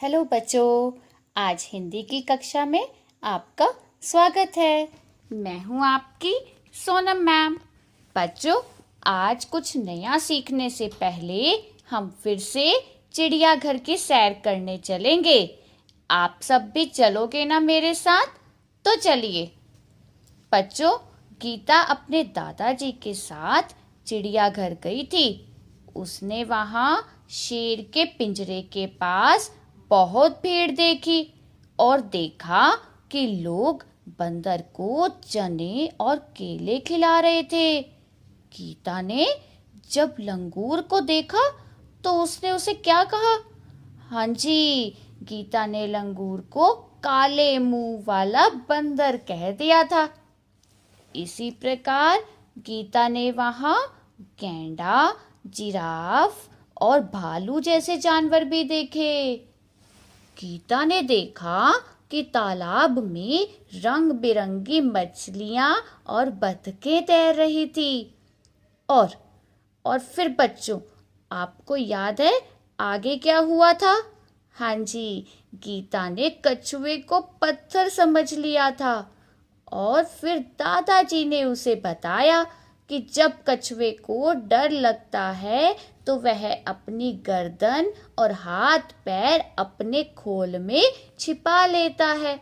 Hello बच्चों, आज हिंदी की कक्षा में आपका स्वागत है। मैं हूँ आपकी सोनम मैम। बच्चों, आज कुछ नया सीखने से पहले हम फिर से चिड़ियाघर की सैर करने चलेंगे। आप सब भी चलोगे ना मेरे साथ? तो चलिए। बच्चों, गीता अपने दादाजी के साथ चिड़ियाघर गई थी। उसने वहाँ शेर के पिंजरे के पास बहुत भीड़ देखी और देखा कि लोग बंदर को चने और केले खिला रहे थे। गीता ने जब लंगूर को देखा तो उसने उसे क्या कहा? हाँ जी, गीता ने लंगूर को काले मुंह वाला बंदर कह दिया था। इसी प्रकार गीता ने वहाँ गैंडा, जिराफ और भालू जैसे जानवर भी देखे। गीता ने देखा कि तालाब में रंग बिरंगी मछलियाँ और बतखें तैर रही थी। और फिर बच्चों, आपको याद है आगे क्या हुआ था? हाँ जी, गीता ने कछुए को पत्थर समझ लिया था और फिर दादाजी ने उसे बताया कि जब कछुए को डर लगता है तो वह अपनी गर्दन और हाथ पैर अपने खोल में छिपा लेता है।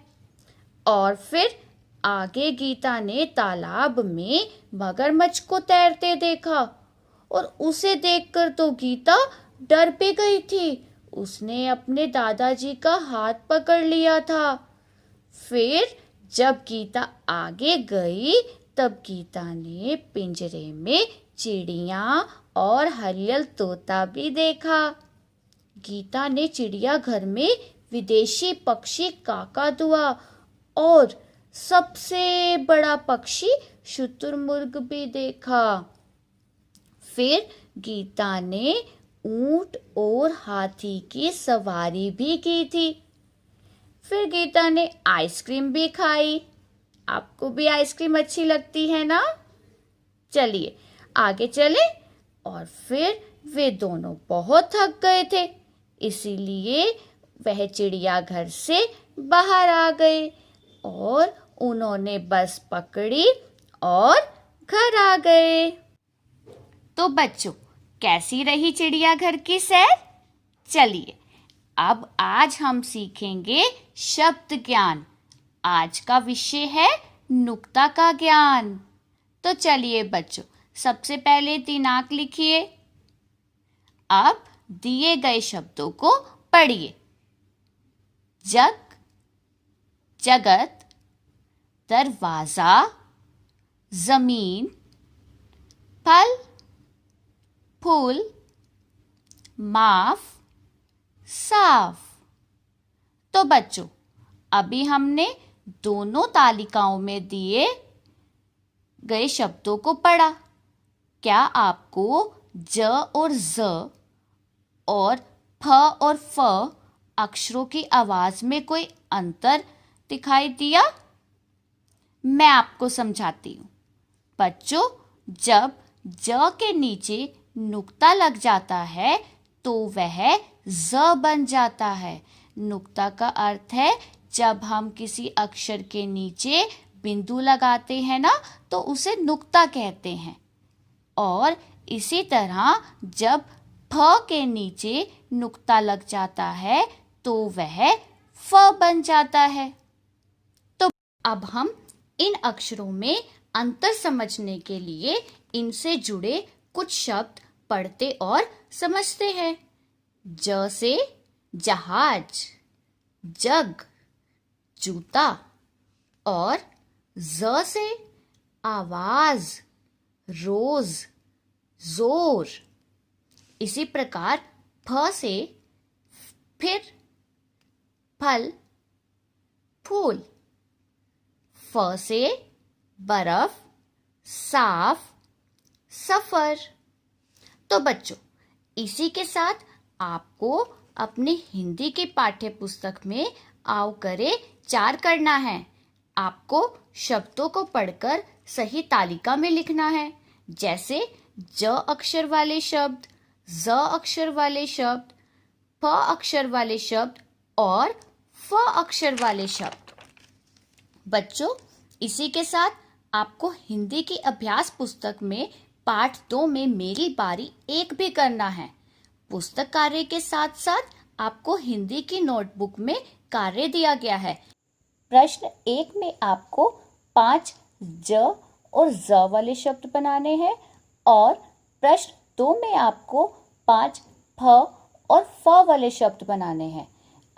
और फिर आगे गीता ने तालाब में मगरमच्छ को तैरते देखा और उसे देखकर तो गीता डर पे गई थी। उसने अपने दादाजी का हाथ पकड़ लिया था। फिर जब गीता आगे गई तब गीता ने पिंजरे में चिड़िया और हरियल तोता भी देखा। गीता ने चिड़ियाघर में विदेशी पक्षी काकातुआ और सबसे बड़ा पक्षी शुतुरमुर्ग भी देखा। फिर गीता ने ऊंट और हाथी की सवारी भी की थी। फिर गीता ने आइसक्रीम भी खाई। आपको भी आइसक्रीम अच्छी लगती है ना? चलिए आगे चले। और फिर वे दोनों बहुत थक गए थे, इसीलिए वह चिड़ियाघर से बाहर आ गए और उन्होंने बस पकड़ी और घर आ गए। तो बच्चों, कैसी रही चिड़ियाघर की सैर? चलिए अब आज हम सीखेंगे शब्द ज्ञान। आज का विषय है नुक्ता का ज्ञान। तो चलिए बच्चों, सबसे पहले दिनांक लिखिए। अब दिए गए शब्दों को पढ़िए। जग, जगत, दरवाजा, जमीन, फल, फूल, माफ, साफ। तो बच्चों, अभी हमने दोनों तालिकाओं में दिए गए शब्दों को पढ़ा। क्या आपको ज और ज और फ और फ अक्षरों की आवाज में कोई अंतर दिखाई दिया? मैं आपको समझाती हूँ। बच्चों, जब ज के नीचे नुक्ता लग जाता है तो वह ज बन जाता है। नुक्ता का अर्थ है जब हम किसी अक्षर के नीचे बिंदु लगाते हैं ना, तो उसे नुक्ता कहते हैं। और इसी तरह जब फ के नीचे नुक्ता लग जाता है तो वह फ बन जाता है। तो अब हम इन अक्षरों में अंतर समझने के लिए इनसे जुड़े कुछ शब्द पढ़ते और समझते हैं। ज से जहाज, जग, जूता और ज से आवाज, रोज, जोर। इसी प्रकार फ से फिर, फल, फूल। फ से बर्फ, साफ, सफर। तो बच्चों, इसी के साथ आपको अपनी हिंदी की पाठ्य पुस्तक में आओ करे 4 करना है। आपको शब्दों को पढ़कर सही तालिका में लिखना है, जैसे ज अक्षर वाले शब्द, ज अक्षर वाले शब्द, फ अक्षर वाले शब्द और फ अक्षर वाले शब्द। बच्चों, इसी के साथ आपको हिंदी की अभ्यास पुस्तक में पाठ 2 में मेरी बारी 1 भी करना है। पुस्तक कार्य के साथ साथ आपको हिंदी की नोटबुक में कार्य दिया गया है। प्रश्न 1 में आपको 5 ज और ज वाले शब्द बनाने हैं और प्रश्न 2 में आपको 5 फ और फ वाले शब्द बनाने हैं।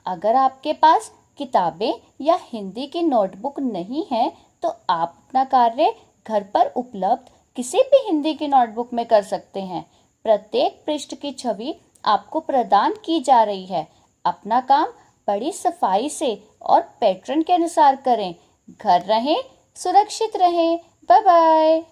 अगर आपके पास किताबें या हिंदी की नोटबुक नहीं है तो आप अपना कार्य घर पर उपलब्ध किसी भी हिंदी की नोटबुक में कर सकते हैं। प्रत्येक पृष्ठ की छवि आपको प्रदान की जा रही है। अपना काम बड़ी सफाई से और पैटर्न के अनुसार करें। घर रहें, सुरक्षित रहें। Bye bye.